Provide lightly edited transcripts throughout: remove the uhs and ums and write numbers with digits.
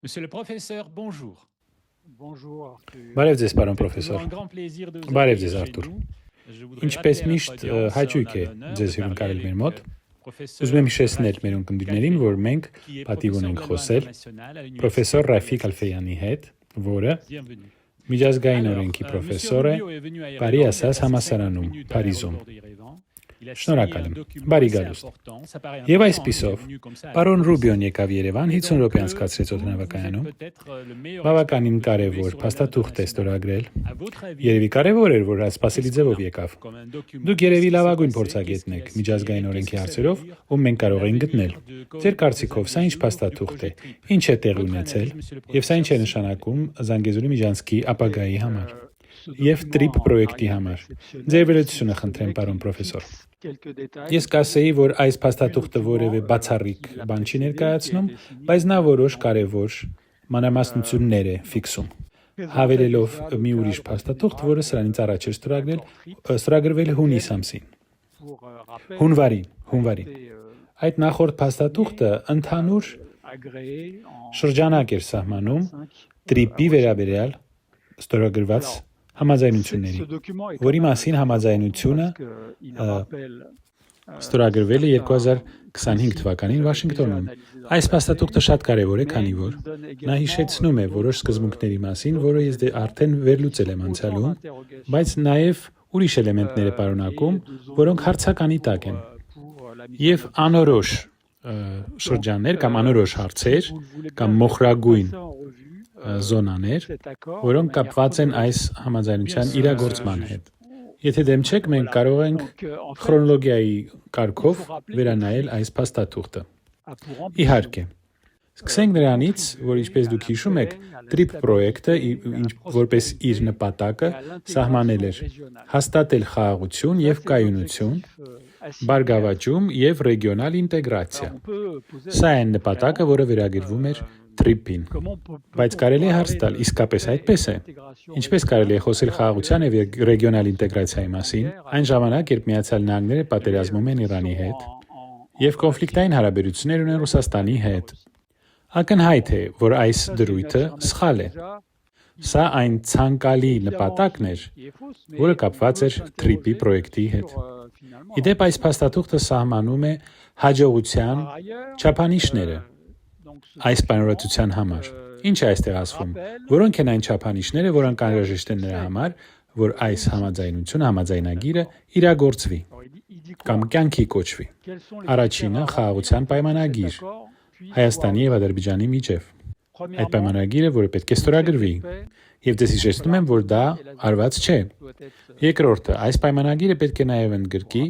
Monsieur le professeur, bonjour. Բարև ձեզ, պարոն պրոֆեսոր։ Բարև ձեզ, Արտուր։ Ինչպես միշտ հաճույք է ձեզ հյուրընկալել մեր մոտ։ Ուզում եմ հիշեցնել մեր ունկնդիրներին, որ մենք պատիվ ունենք խոսել պրոֆեսոր Ռաֆիկ Ալֆեյանի հետ, որը միջազգային օրենքի պրոֆեսոր է Բարի Ասաս համալսարանում, Փարիզում։ Շնորհակալ եմ։ Բարի գալուստ։ Եվ այսպիսով, պարոն Ռուբիոն եկավ Երևան 50 րոպե անցկացրեց օդանավակայանում։ Բավականին կարևոր փաստաթուղթ է ստորագրել։ Երևի կարևոր էր, որ սպասելի ձևով եկավ։ Դուք երևի լավագույն փորձագետն եք միջազգային օրենքի հարցերով, ում մենք կարող ենք գտնել։ Ձեր կարծիքով սա ինչ փաստաթուղթ է, ինչ է տեղի ունեցել, եւ սա ինչ է նշանակում Զանգեզուրի միջանցքի ապագայի համար։ Եվ TRIP պրոյեկտի համար։ Ձեր վերլուծությունը խնդրեմ, պարոն պրոֆեսոր։ Ես կասեի, որ այս փաստաթուղթը որևէ բացառիկ բան չի ներկայացնում, բայց նա որոշ կարևոր մանրամասնություններ է ֆիքսում։ Հավելելով մի ուրիշ փաստաթուղթ, որը սրանից առաջ էր ստորագրվել հունիս ամսին։ Հունվարին։ Այդ նախորդ փաստաթուղթը ընդհանուր շրջանակ էր սահմանում TRIP-ի վերաբերյալ ստորագրված համաձայնությունների, որի մասին համաձայնությունը ստորագրվել է 2025 թվականին Վաշինգտոնում։ Այս փաստաթուղթը շատ կարևոր է, քանի որ նա հիշեցնում է որոշ սկզբունքների մասին, որը ես արդեն վերլուծել եմ անցյալում, բայց նաև ուրիշ էլեմենտներ է պարունակում, որոնք հարցականի տակ են։ Եվ անորոշ շրջաններ կամ անորոշ հարցեր կամ մոխրագույն զոնաներ, որոնք կապված են այս համաձայնության իրագործման հետ։ Եթե դեմ չեք, մենք կարող ենք քրոնոլոգիայի կարգով վերանայել այս փաստաթուղթը։ Իհարկե, սկսենք նրանից, որ ինչպես դուք հիշում եք, TRIP պրոյեկտը որպես իր նպատակը սահմանել էր հաստատել խաղաղություն եւ կայունություն, բարգավաճում եւ ռեգիոնալ ինտեգրացիա։ Սա է նպատակը, որը վերագրվում էր TRIP-ին։ Բայց կարելի է հարց տալ, իսկապես այդպես է։ Ինչպես կարելի է խոսել խաղաղության եւ ռեգիոնալ ինտեգրացիայի մասին, այն ժամանակ, երբ Միացյալ Նահանգները պատերազմում են Իրանի հետ եւ կոնֆլիկտային հարաբերություններ ունեն Ռուսաստանի հետ։ Ակնհայտ է, որ այս դրույթը սխալ է։ Սա այն ցանկալի նպատակն էր, որը կապված էր TRIP-ի պրոյեկտի հետ։ Իդեպ այս փաստաթուղթը սահմանում է հաջողության չափանիշները այս պայմանավորվածության համար։ Ինչ է այստեղ ասվում։ Որոնք են այն չափանիշները, որոնք անհրաժեշտ են նրա համար, որ այս համաձայնագիրը իրագործվի կամ կյանքի կոչվի։ Առաջինը խաղաղության պայմանագիր Հայաստանի եւ Ադրբեջանի միջև։ Այդ պայմանագիրը, որը պետք է ստորագրվի, եւ դες հիշեցնում եմ, որ դա արված չէ։ Երկրորդը, այս պայմանագիրը պետք է նաեւ ընդգրկի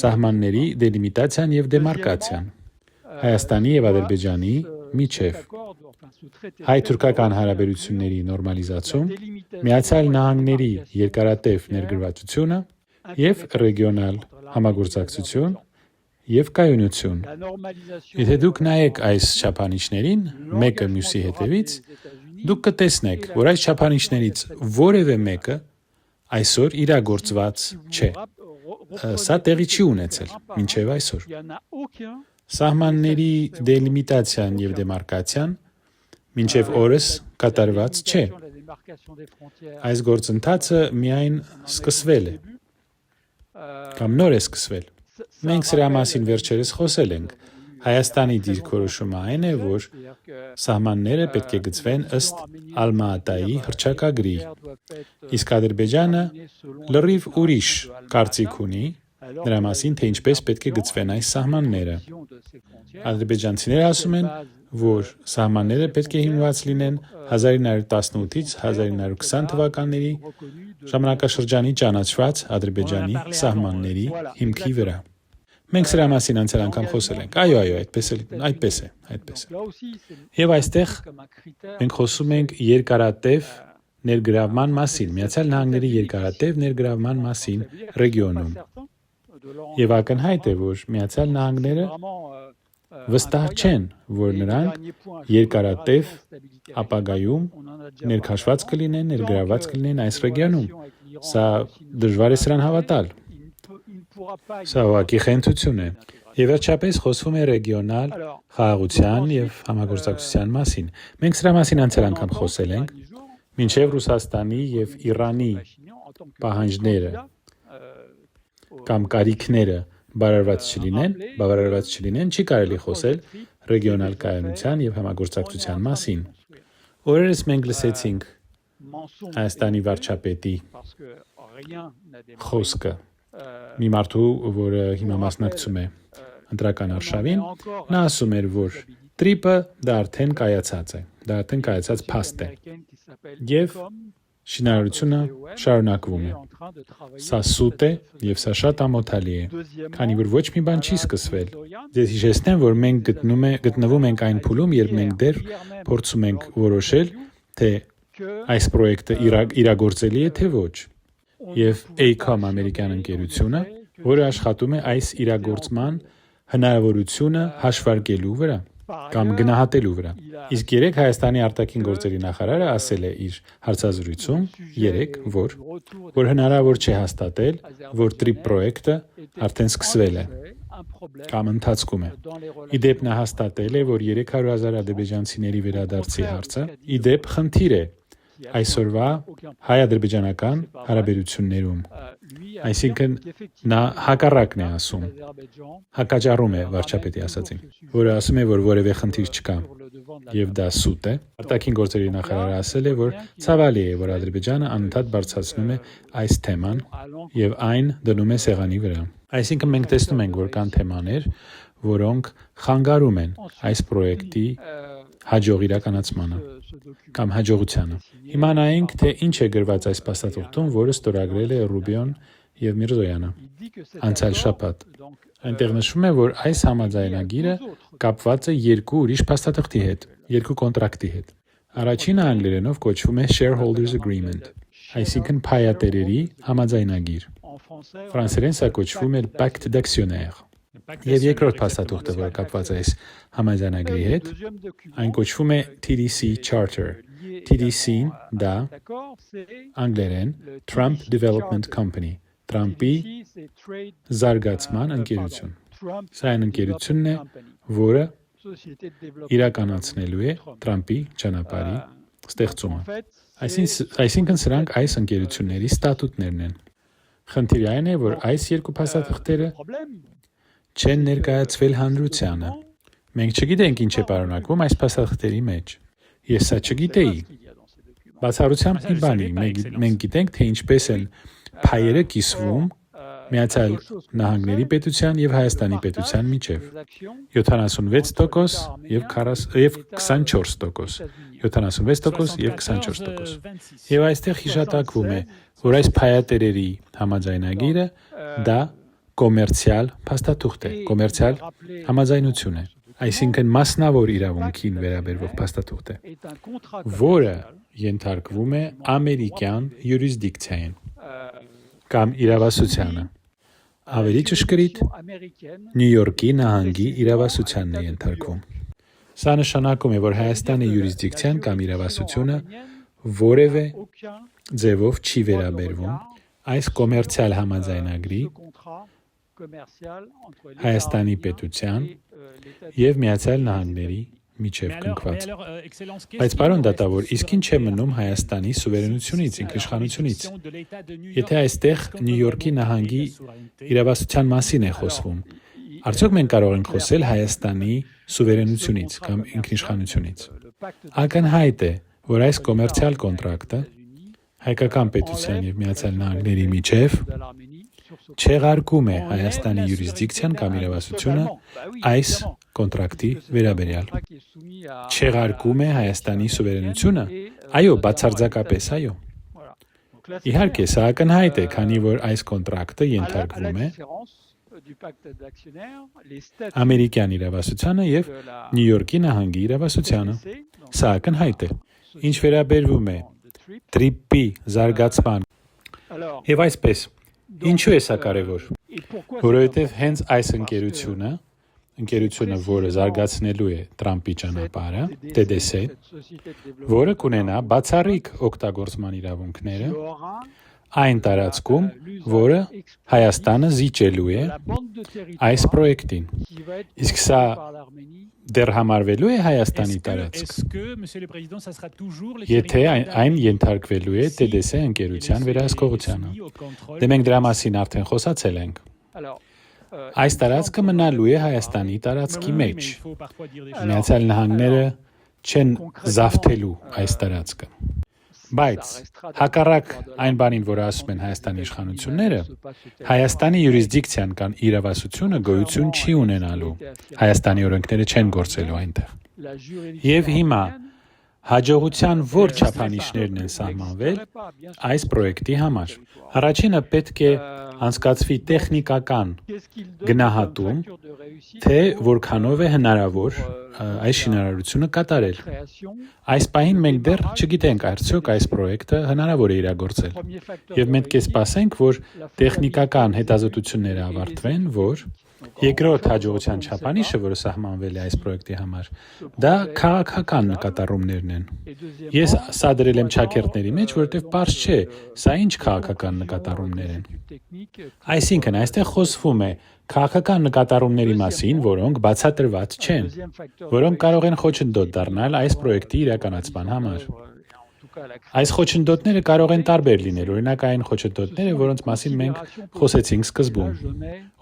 սահմանների դելիմիտացիան եւ դեմարկացիան Հայաստանի եւ Ադրբեջանի միջև, հայ-թուրքական հարաբերությունների նորմալիզացում, Միացյալ Նահանգների երկարատև ներգրավվածությունը եւ ռեգիոնալ համագործակցություն եւ կայունություն։ Եթե դուք նայեք այս չափանիշներին, մեկը մյուսի հետևից, դուք կտեսնեք, որ այս չափանիշներից որևէ մեկը այսօր իրագործված չէ։ Սա տեղի չի ունեցել մինչև այսօր։ Սահմանների դելիմիտացիան եւ դեմարկացիան մինչև օրս կատարված չէ։ Այս գործընթացը միայն սկսվել է կամ նոր է սկսվել։ Մենք սրա մասին վերջերս խոսել ենք։ Հայաստանի դիրքորոշումը այն է, որ սահմանները պետք է գծվեն ըստ Ալմա-Ատայի հռչակագրի, իսկ Ադրբեջանը լրիվ ուրիշ կարծիք ունի նրա մասին, թե ինչպես պետք է գծվեն այս սահմանները։ Ադրբեջանցիները ասում են, որ սահմանները պետք է հիմնված լինեն 1918-ից 1920 թվականների ժամանակաշրջանի ճանաչված Ադրբեջանի սահմանների հիմքի վրա։ Մենք սրա մասին անցյալ անգամ խոսել ենք։ Այո, այդպես է։ Եվ այստեղ մենք խոսում ենք երկարատև ներգրավման մասին, Միացյալ Նահանգների երկարատև ներգրավման մասին ռեգիոնում։ Եվ ակնհայտ է, որ Միացյալ Նահանգները վստահ չեն, որ նրանք երկարատև ապագայում ներքաշված կլինեն, ներգրավված կլինեն այս ռեգիոնում։ Սա դժվար է սրան հավատալ։ Սա ուղղակի խենթություն է։ Եվ վերջապես խոսվում է ռեգիոնալ խաղաղության եւ համագործակցության մասին։ Մենք սրա մասին անցյալ անգամ խոսել ենք, մինչև Ռուսաստանի եւ Իրանի պահանջները կամ կարիքները բավարարված չլինեն, չի կարելի խոսել ռեգիոնալ կայունության եւ համագործակցության մասին։ Օրերս մենք լսեցինք Հայաստանի վարչապետի խոսքը մի մարդու, որը հիմա մասնակցում է ընտրական արշավին, նա ասում էր, որ տրիպը դա արդեն կայացած է, դա արդեն կայացած փաստ է։ Եվ շինարարությունը շարունակվում է։ Սա սուտ է եւ սա շատ ամոթալի է, քանի որ ոչ մի բան չի սկսվել։ Ձեզ հիշեցնեմ, որ մենք գտնվում ենք այն փուլում, երբ մենք դեռ փորձում ենք որոշել, թե այս պրոյեկտը իրագործելի է թե ոչ։ Եվ AECOM ամերիկյան ընկերությունը, որը աշխատում է այս իրագործման հնարավորությունը հաշվարկելու վրա կամ գնահատելու վրա։ Իսկ երեք Հայաստանի արտաքին գործերի նախարարը ասել է իր հարցազրույցում, որ հնարավոր չէ հաստատել, որ տրիպ պրոյեկտը արդեն սկսվել է կամ ընթացքում է։ Իդեպ նա հաստատել է, որ 300,000 ադրբեջանցիների վերադարձի հարցը իդեպ խնդիր է այսօրվա հայ-ադրբեջանական հարաբերություններում։ Այսինքն նա հակառակն է ասում, հակաճառում է վարչապետի ասածին, որը ասում է, որ որևէ խնդիր չկա, եւ դա սուտ է։ Արտաքին գործերի նախարարը ասել է, որ ցավալի է, որ Ադրբեջանը անընդհատ բարձրացնում է այս թեման եւ այն դնում է սեղանի վրա։ Այսինքն մենք տեսնում ենք, որ կան թեմաներ, որոնք խանգարում են այս պրոյեկտի հաջող իրականացմանը կամ հաջողությանը։ Հիմա նայենք, թե ինչ է գրված այս փաստաթղթում, որը ստորագրել է Ռուբիոն եւ Միրզոյանը անցյալ շաբաթ։ Այնտեղ նշվում է, որ այս համաձայնագիրը կապված է երկու ուրիշ փաստաթղթի հետ, երկու կոնտրակտի հետ։ Առաջինը անգլերենով կոչվում է Shareholders Agreement, այսինքն փայատերերի համաձայնագիր։ Ֆրանսերեն սա կոչվում է Pacte d'actionnaires։ Եվ երկրորդ փաստաթուղթը, որը կապված է այս համաձայնագրի հետ, այն կոչվում է TDC Charter։ TDC-ն դա անգլերեն Trump Development Company, Թրամփի զարգացման ընկերություն։ Սա այն ընկերությունն է, որը իրականացնելու է Թրամփի ճանապարհի ստեղծումը։ Այսինքն սրանք այս ընկերությունների ստատուտներն են։ Խնդիրը այն է, որ այս երկու փաստաթղթերը չեն ներկայացվել հանրությանը։ Մենք չգիտենք ինչ է պարունակվում այս փաստաթղթերի մեջ։ Ես սա չգիտեի։ Բացառությամբ մի բանի, մենք գիտենք, թե ինչպես են փայերը կիսվում Միացյալ Նահանգների պետության եւ Հայաստանի պետության միջև 76% եւ 24%, 76% եւ 24%։ Եվ այստեղ հիշատակվում է, որ այս փայատերերի համաձայնագիրը դա կոմերցիալ փաստաթուղթ է, կոմերցիալ համաձայնություն է, այսինքն մասնավոր իրավունքին վերաբերող փաստաթուղթ է, որը ենթարկվում է ամերիկյան յուրիսդիկցիային կամ իրավասությանը։ Ավելի ճշգրիտ, Նյու Յորքի նահանգի իրավասությանն է ենթարկվում։ Սա նշանակում է, որ Հայաստանի յուրիսդիկցիան կամ իրավասությունը որևէ ձևով չի վերաբերվում այս կոմերցիալ համաձայնագրի Հայաստանի պետության եւ Միացյալ Նահանգների միջև կնքված։ Բայց պարոն դատավոր, իսկ ինչ է մնում Հայաստանի սուվերենությունից, ինքնիշխանությունից։ Եթե այստեղ Նյու Յորքի նահանգի իրավասության մասին է խոսվում, արդյոք մենք կարող ենք խոսել Հայաստանի սուվերենությունից կամ ինքնիշխանությունից։ Ակնհայտ է, որ այս կոմերցիալ կոնտրակտը հայկական պետության եւ Միացյալ Նահանգների միջև չեղարկում է Հայաստանի յուրիսդիկցիան կամ իրավասությունը այս կոնտրակտի վերաբերյալ։ Չեղարկում է Հայաստանի սուվերենությունը։ Այո, բացարձակապես այո։ Իհարկե, սա ակնհայտ է, քանի որ այս կոնտրակտը ենթարկվում է ամերիկյան իրավասությանը եւ Նյու Յորքի նահանգի իրավասությանը։ Սա ակնհայտ է։ Ինչ վերաբերվում է տրիպի զարգացման եւ այսպես, ինչու է սա կարևոր։ Որովհետեւ հենց այս ընկերությունը, որը զարգացնելու է Թրամփի ճանապարհը, TDC, որը կունենա բացառիկ օգտագործման իրավունքները, այն տարածքում, որը Հայաստանը զիջելու է այս պրոյեկտին։ Իսկ սա դեռ համարվելու է Հայաստանի տարածք։ Եթե այն ենթարկվելու է TDC ընկերության վերահսկողությանը։ Դե մենք դրա մասին արդեն խոսացել ենք։ Այս տարածքը մնալու է Հայաստանի տարածքի մեջ։ Միացյալ Նահանգները չեն զավթելու այս տարածքը։ Բայց հակառակ այն բանին, որ ասում են Հայաստանի իշխանությունները, Հայաստանի յուրիսդիկցիան կամ իրավասությունը գոյություն չի ունենալու։ Հայաստանի օրենքները չեն գործելու այնտեղ։ Եվ հիմա հաջողության որ չափանիշներն են սահմանվել այս պրոյեկտի համար։ Առաջինը պետք է անցկացվի տեխնիկական գնահատում, թե որքանով է հնարավոր այս շինարարությունը կատարել։ Այս պահին մենք դեռ չգիտենք արդյոք այս պրոյեկտը հնարավոր է իրագործել։ Եվ մենք կսպասենք, որ տեխնիկական հետազոտությունները ավարտվեն, որ երկրորդ հաջողության չափանիշը, որը սահմանվել է այս պրոյեկտի համար, դա քաղաքական նկատառումներն են։ Ես սա դրել եմ չակերտների մեջ, որովհետև պարզ չէ, սա ինչ քաղաքական նկատառումներ են։ Այսինքն, այստեղ խոսվում է քաղաքական նկատառումների մասին, որոնք բացատրված չեն, որոնք կարող են խոչընդոտ դառնալ այս պրոյեկտի իրականացման համար։ Այս խոչընդոտները կարող են տարբեր լինել, օրինակ այն խոչընդոտները, որոնց մասին մենք խոսեցինք սկզբում։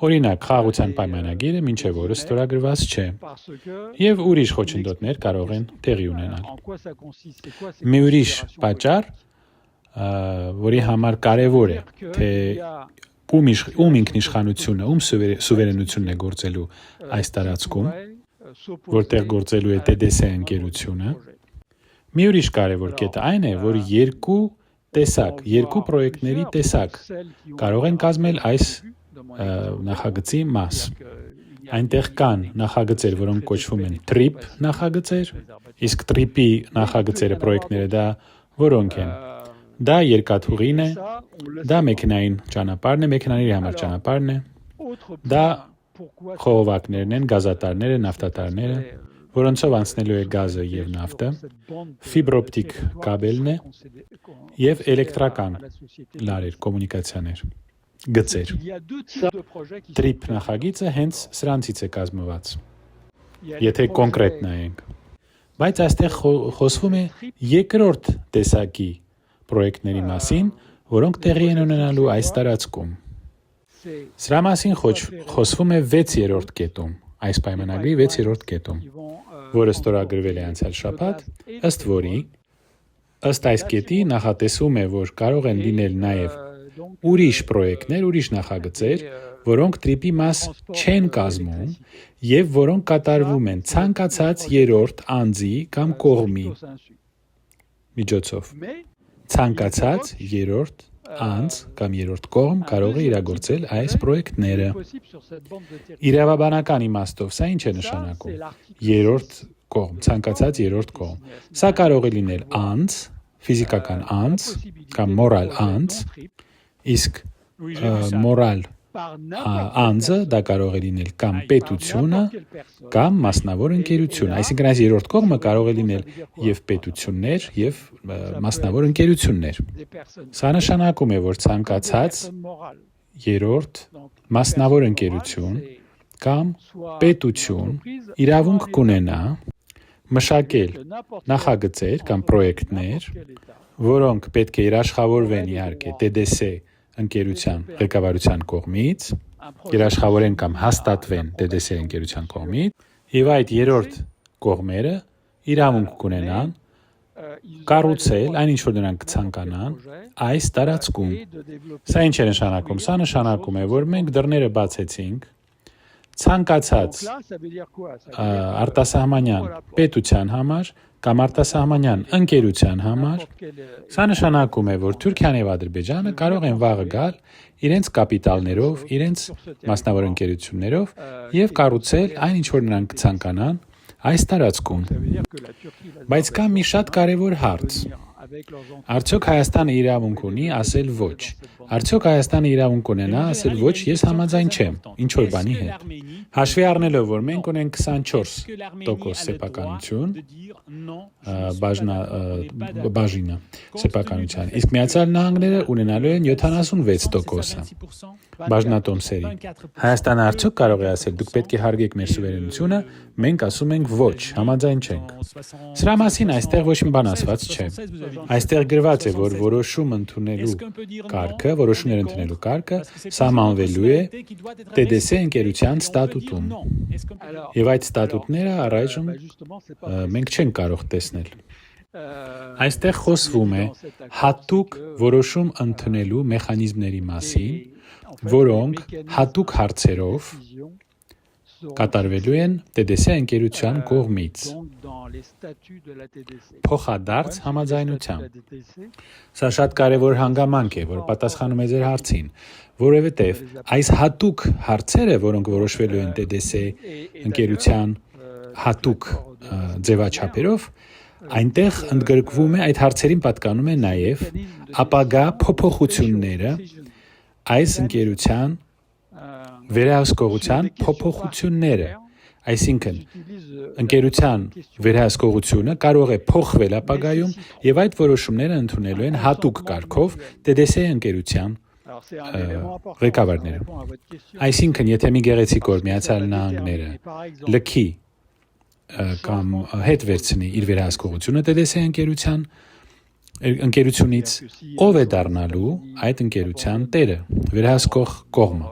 Օրինակ, խաղաղության պայմանագիրը մինչև օրս ստորագրված չէ, եւ ուրիշ խոչընդոտներ կարող են տեղի ունենալ։ Մի ուրիշ պատճառ, որի համար կարևոր է, թե ում ինքնիշխանությունը, ում սուվերենությունն է գործելու այս տարածքում, որտեղ գործելու է TDC ընկերությունը։ Մի ուրիշ կարևոր կետը այն է, որ երկու պրոյեկտների տեսակ կարող են կազմել այս նախագծի մաս։ Այնտեղ կան նախագծեր, որոնք կոչվում են TRIP նախագծեր, իսկ TRIP-ի նախագծերը պրոյեկտները դա որոնք են։ Դա երկաթուղին է, դա մեքենային ճանապարհն է, մեքենաների համար ճանապարհն է, դա խողովակներն են, գազատարները, նավթատարները, որոնցով անցնելու է գազը եւ նավթը, ֆիբրոպտիկ կաբելն է եւ էլեկտրական լարեր, կոմունիկացիաներ, գծեր։ TRIP նախագիծը հենց սրանցից է կազմված։ Եթե կոնկրետ նայենք։ Բայց այստեղ խոսվում է երկրորդ տեսակի պրոյեկտների մասին, որոնք տեղի են ունենալու այս տարածքում։ Սրա մասին խոսվում է 6-րդ կետում, այս պայմանագրի 6-րդ կետում, որը ստորագրվել է անցյալ շաբաթ, ըստ որի, ըստ այս կետի նախատեսվում է, որ կարող են լինել նաև ուրիշ պրոյեկտներ, ուրիշ նախագծեր, որոնք TRIP-ի մաս չեն կազմում եւ որոնք կատարվում են ցանկացած երրորդ անձի կամ կողմի միջոցով։ Ցանկացած երրորդ անձ կամ երրորդ կողմ կարող է իրագործել այս պրոյեկտները։ Իրավաբանական իմաստով սա ինչ է նշանակում։ Երրորդ կողմ, ցանկացած երրորդ կողմ։ Սա կարող է լինել անձ, ֆիզիկական անձ կամ մորալ անձ, իսկ մորալ անձը դա կարող է լինել կամ պետությունը կամ մասնավոր ընկերությունը, այսինքն այս երրորդ կողմը կարող է լինել եւ պետություններ եւ մասնավոր ընկերություններ։ Սա նշանակում է, որ ցանկացած երրորդ մասնավոր ընկերություն կամ պետություն իրավունք կունենա մշակել նախագծեր կամ պրոյեկտներ, որոնք պետք է երաշխավորվեն իհարկե TDC ընկերության ղեկավարության կողմից, երաշխավորեն կամ հաստատվեն TDC ընկերության կողմից, եւ այդ երրորդ կողմերը իրավունք կունենան կառուցել այն ինչ որ նրանք կցանկանան այս տարածքում։ Սա ինչ է նշանակում։ Սա նշանակում է, որ մենք դռները բացեցինք ցանկացած արտասահմանյան պետության համար կամ արտասահմանյան ընկերության համար։ Սա նշանակում է, որ Թուրքիան եւ Ադրբեջանը կարող են վաղը գալ իրենց կապիտալներով, իրենց մասնավոր ընկերություններով եւ կառուցել այն ինչ որ նրանք կցանկանան այս տարածքում։ Բայց կա մի շատ կարևոր հարց, Արդյոք Հայաստանը իրավունք ունի ասել ոչ։ Արդյոք Հայաստանը իրավունք ունենա ասել ոչ, ես համաձայն չեմ, ինչ որ բանի հետ։ Հաշվի առնելով, որ մենք ունենք 24% սեփականություն, բաժինը սեփականության, իսկ Միացյալ Նահանգները ունենալու են 76%-ը բաժնատոմսերի։ Հայաստանը արդյոք կարող է ասել, դուք պետք է հարգեք մեր սուվերենությունը, մենք ասում ենք ոչ, համաձայն չենք։ Սրա մասին այստեղ ոչ մի բան ասված չէ։ Այստեղ գրված է, որ որոշումներ ընդունելու կարգը սահմանվելու է TDC ընկերության ստատուտում։ Եվ այդ ստատուտները առայժմ մենք չենք կարող տեսնել։ Այստեղ խոսվում է հատուկ որոշում ընդունելու մեխանիզմների մասին, որոնք հատուկ հարցերով կատարվելու են TDC ընկերության կողմից փոխադարձ համաձայնությամբ։ Սա շատ կարևոր հանգամանք է, որ պատասխանում է ձեր հարցին, որովհետև այս հատուկ հարցերը, որոնք որոշվելու են TDC ընկերության հատուկ ձևաչափերով, այնտեղ ընդգրկվում է, այդ հարցերին պատկանում է նաև ապագա փոփոխությունները այս ընկերության վերահսկողության փոփոխությունները, այսինքն ընկերության վերահսկողությունը կարող է փոխվել ապագայում եւ այդ որոշումները ընդունելու են հատուկ կարգով TDC ընկերության ղեկավարները։ Այսինքն, եթե մի գեղեցիկ օր Միացյալ Նահանգները լքի կամ հետ վերցնի իր վերահսկողությունը TDC ընկերությունից, ով է դառնալու այդ ընկերության տերը, վերահսկող կողմը։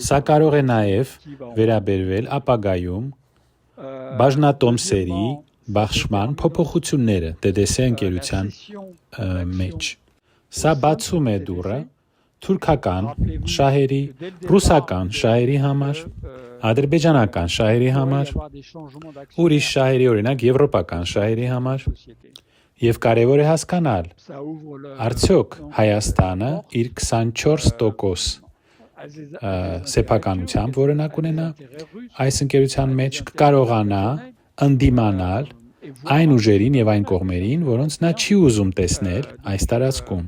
Սա կարող է նաև վերաբերվել ապագայում բաժնատոմսերի բաշխման փոփոխությունները TDC ընկերության մեջ։ Սա բացում է դուռը թուրքական շահերի, ռուսական շահերի համար, ադրբեջանական շահերի համար, ուրիշ շահերի, օրինակ եվրոպական շահերի համար, եւ կարեւոր է հասկանալ, արդյոք Հայաստանը իր 24% սեփականությամբ որոնակ ունենա այս ընկերության մեջ կկարողանա ընդդիմանալ այն ուժերին եւ այն կողմերին, որոնց նա չի ուզում տեսնել այս տարածքում։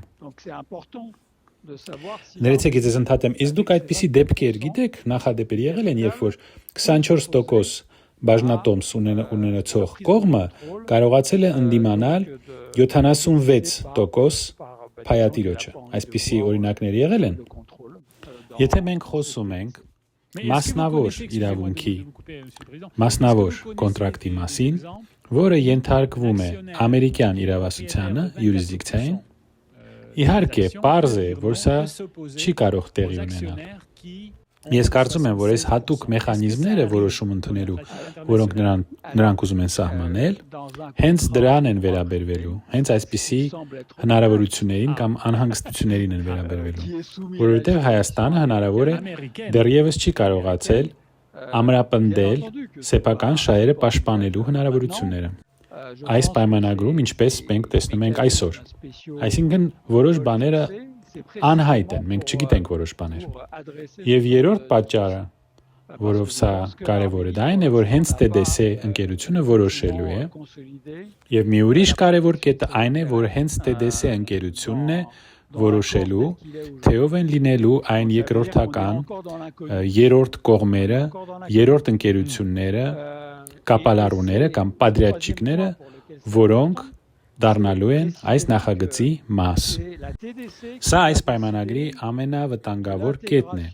Ներեցեք, ես ընդհատեմ, իսկ դուք այդպիսի դեպքեր գիտեք, նախադեպեր եղել են, երբ որ 24% բաժնատոմս ունեցող կողմը կարողացել է ընդդիմանալ 76% փայատիրոջը։ Այսպիսի օրինակներ եղել են։ Եթե մենք խոսում ենք մասնավոր իրավունքի, մասնավոր կոնտրակտի մասին, որը ենթարկվում է ամերիկյան իրավասությանը, յուրիսդիկցիային, իհարկե, պարզ է, որ սա չի կարող տեղի ունենալ։ Ես կարծում եմ, որ այս հատուկ մեխանիզմները որոշում ընդունելու, որոնք նրանք ուզում են սահմանել, հենց դրան են վերաբերվելու, հենց այսպիսի հնարավորություններին կամ անհանգստություններին են վերաբերվելու, որովհետև Հայաստանը հնարավոր է դեռևս չի կարողացել ամրապնդել սեփական շահերը պաշտպանելու հնարավորությունները։ Այս պայմանագրում, ինչպես մենք տեսնում ենք այսօր, այսինքն որոշ բաները անհայտ են, մենք չգիտենք որոշ բաներ։ Եվ երրորդ պատճառը, որով սա կարևոր է, դա այն է, որ հենց TDC ընկերությունը որոշելու է, եւ մի ուրիշ կարևոր կետը այն է, որ հենց TDC ընկերությունն է որոշելու, թե ով են լինելու այն երկրորդական, երրորդ կողմերը, երրորդ ընկերությունները, կապալառուները կամ պադրյատչիկները, որոնք դառնալու են այս նախագծի մաս։ Սա այս պայմանագրի ամենավտանգավոր կետն է,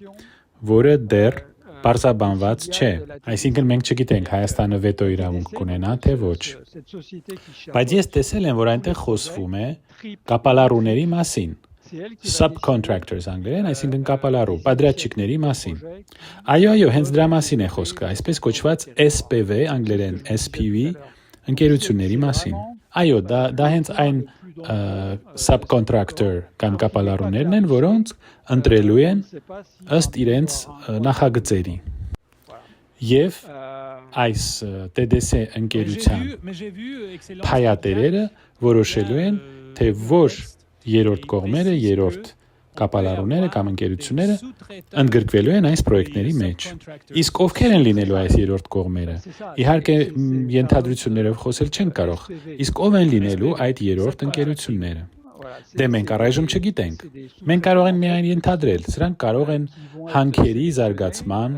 որը դեռ պարզաբանված չէ, այսինքն մենք չգիտենք Հայաստանը վետո իրավունք կունենա, թե ոչ։ Բայց ես տեսել եմ, որ այնտեղ խոսվում է կապալառուների մասին, subcontractors անգլերեն, այսինքն կապալառու, պադրյատչիկների մասին։ Այո, հենց դրա մասին է խոսքը, այսպես կոչված SPV, անգլերեն SPV ընկերությունների մասին։ Այո, դա հենց այն subcontractor կամ կապալառուներն են, որոնց ընտրելու են ըստ իրենց նախագծերի։ Եվ այս TDC ընկերության փայատերերը որոշելու են, թե որ երրորդ կողմերը, երրորդ կապալառուները կամ ընկերությունները ընդգրկվելու են այս պրոյեկտների մեջ։ Իսկ ովքեր են լինելու այս երրորդ կողմերը։ Իհարկե ենթադրություններով խոսել չեն կարող, իսկ ով են լինելու այդ երրորդ ընկերությունները։ Դե մենք առայժմ չգիտենք։ Մենք կարող ենք միայն ենթադրել, սրանք կարող են հանքերի զարգացման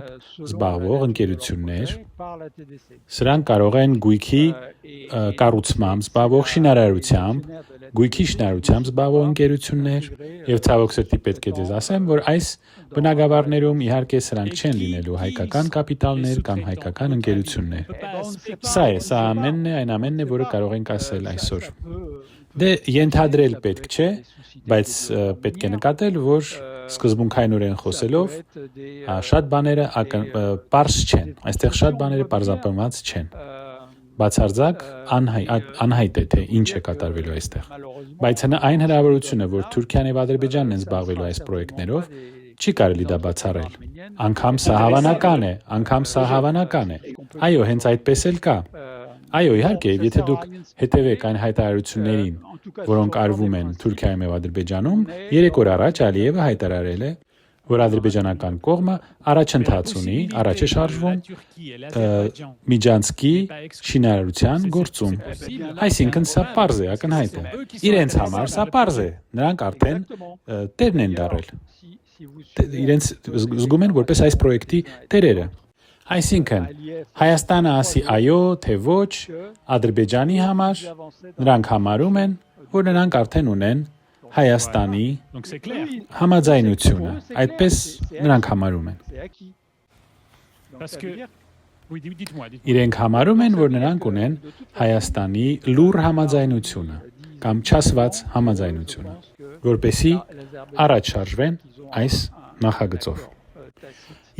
զբաղվող ընկերություններ, սրանք կարող են գույքի կառուցմամբ զբաղվող շինարարությամբ, գույքի շինարարությամբ զբաղվող ընկերություններ, եւ ցավոք սրտի պետք է ձեզ ասեմ, որ այս բնագավառներում իհարկե սրանք չեն լինելու հայկական կապիտալներ կամ հայկական ընկերություններ։ Սա ամենն է, այն ամենն է, որը կարող ենք ասել այսօր։ Դե ենթադրել պետք չէ, բայց պետք է նկատել, որ սկզբունքայնորեն խոսելով շատ բաները պարզ չեն, այստեղ շատ բաները պարզապանված չեն։ Բացարձակ անհայտ է, թե ինչ է կատարվելու այստեղ։ Բայց այն հնարավորությունը, որ Թուրքիան եւ Ադրբեջանն են զբաղվելու այս պրոյեկտներով, չի կարելի դա բացառել։ Անգամ սա հավանական է։ Այո, հենց այդպես էլ կա։ Այո, իհարկե, եթե դուք հետևեք այն հայտարարություններին, որոնք արվում են Թուրքիայում եւ Ադրբեջանում, 3 օր առաջ Ալիևը հայտարարել է, որ ադրբեջանական կողմը առաջընթաց ունի, առաջ է շարժվում Միջանցքի շինարարության գործում։ Այսինքն սա պարզ է, ակնհայտ է։ Իրենց համար սա պարզ է, նրանք արդեն տերն են դառել։ Իրենց զգում են որպես այս պրոյեկտի տերերը։ Այսինքն, Հայաստանը ասի այո, թե ոչ, Ադրբեջանի համար, նրանք համարում են, որ նրանք արդեն ունեն Հայաստանի համաձայնությունը, այդպես նրանք համարում են։ Իրենք համարում են, որ նրանք ունեն Հայաստանի լուռ համաձայնությունը կամ չասված համաձայնությունը, որպեսզի առաջ շարժվեն այս նախագծով։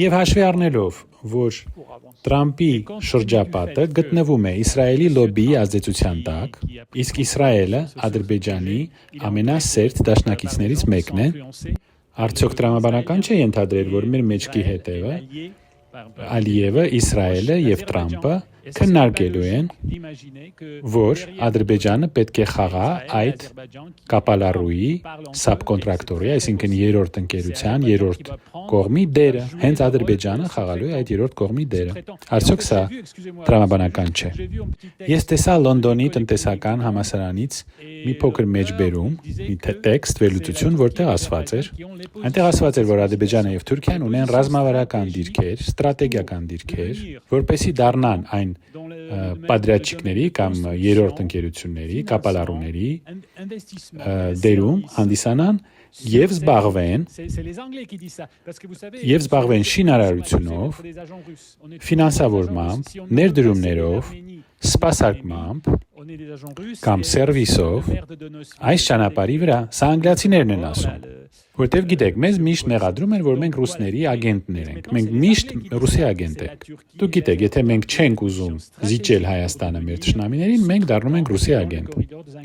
Եվ հաշվի առնելով, որ Տրամպի շրջապատը գտնվում է Իսրայելի լոբբիի ազդեցության տակ, իսկ Իսրայելը Ադրբեջանի ամենասերտ դաշնակիցներից մեկն է, արդյոք տրամաբանական չէ ենթադրել, որ մեր մեջքի հետևը Ալիևը, Իսրայելը եւ Տրամպը քննարկելու են, որ Ադրբեջանը պետք է խաղա այդ կապալառուի սաբկոնտրակտորի, այսինքն երրորդ ընկերության, երրորդ կողմի դերը, հենց Ադրբեջանը խաղալու է այդ երրորդ կողմի դերը։ Արդյոք սա տրամաբանական չէ։ Ես տեսա Լոնդոնի տնտեսական համալսարանից մի փոքր մեջբերում, մի տեքստ, վերլուծություն, որտեղ ասված էր, այնտեղ ասված էր, որ Ադրբեջանը եւ Թուրքիան ունեն ռազմավարական դիրքեր, ստրատեգիական դիրքեր, որպեսզի դառնան այն պատրաստիչների կամ երրորդ ընկերությունների, կապալառուների դերում հանդիսանան եւ զբաղվեն շինարարությունով, ֆինանսավորմամբ, ներդրումներով, սպասարկմամբ կամ սերվիսով այս ճանապարհի վրա, սա անգլիացիներն են ասում, որտեվ գիտեք, մեզ միշտ մեղադրում են, որ մենք ռուսների ագենտներ ենք, մենք միշտ ռուսի ագենտ ենք։ Դուք գիտեք, եթե մենք չենք ուզում զիջել Հայաստանը մեր թշնամիներին, մենք դառնում ենք ռուսի ագենտ։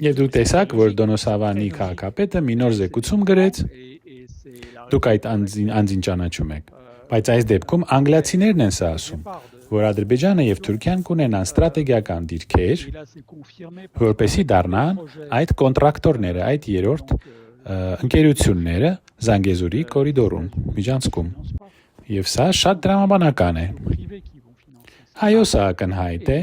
Եվ դուք տեսաք, որ Դոնոսավանի քաղաքապետը մի նոր զեկուցում գրեց, դուք այդ անձին ճանաչում եք, բայց այս դեպքում անգլիացիներն են սա ասում, որ Ադրբեջանը եւ Թուրքիան կունենան ստրատեգիական դիրքեր, որպեսզի դառնան այդ կոնտրակտորները, այդ երրորդ ընկերությունները Զանգեզուրի կորիդորում, Միջանցքում։ Եվ սա շատ տրամաբանական է։ Այո, սա ակնհայտ է։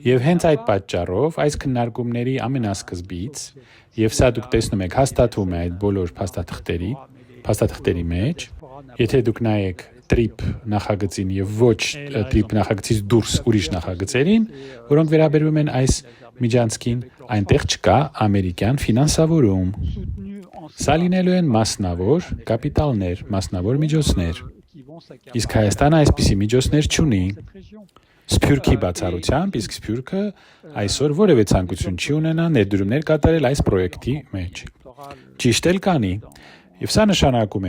Եվ հենց այդ պատճառով այս քննարկումների ամենասկզբից, եւ սա դուք տեսնում եք, հաստատվում է այդ բոլոր փաստաթղթերի մեջ, եթե դուք նայեք TRIP նախագծին եւ ոչ TRIP նախագծից դուրս ուրիշ նախագծերին, որոնք վերաբերում են այս միջանցքին, այնտեղ չկա ամերիկյան ֆինանսավորում։ Սա լինելու են մասնավոր կապիտալներ, մասնավոր միջոցներ։ Իսկ Հայաստանը այսպիսի միջոցներ չունի։ Սփյուռքի բացառությամբ, իսկ Սփյուռքը այսօր որևէ ցանկություն չի ունենա ներդրումներ կատարել այս պրոյեկտի մեջ։ Ճիշտ էլ կանի։ Եվ սա նշանակում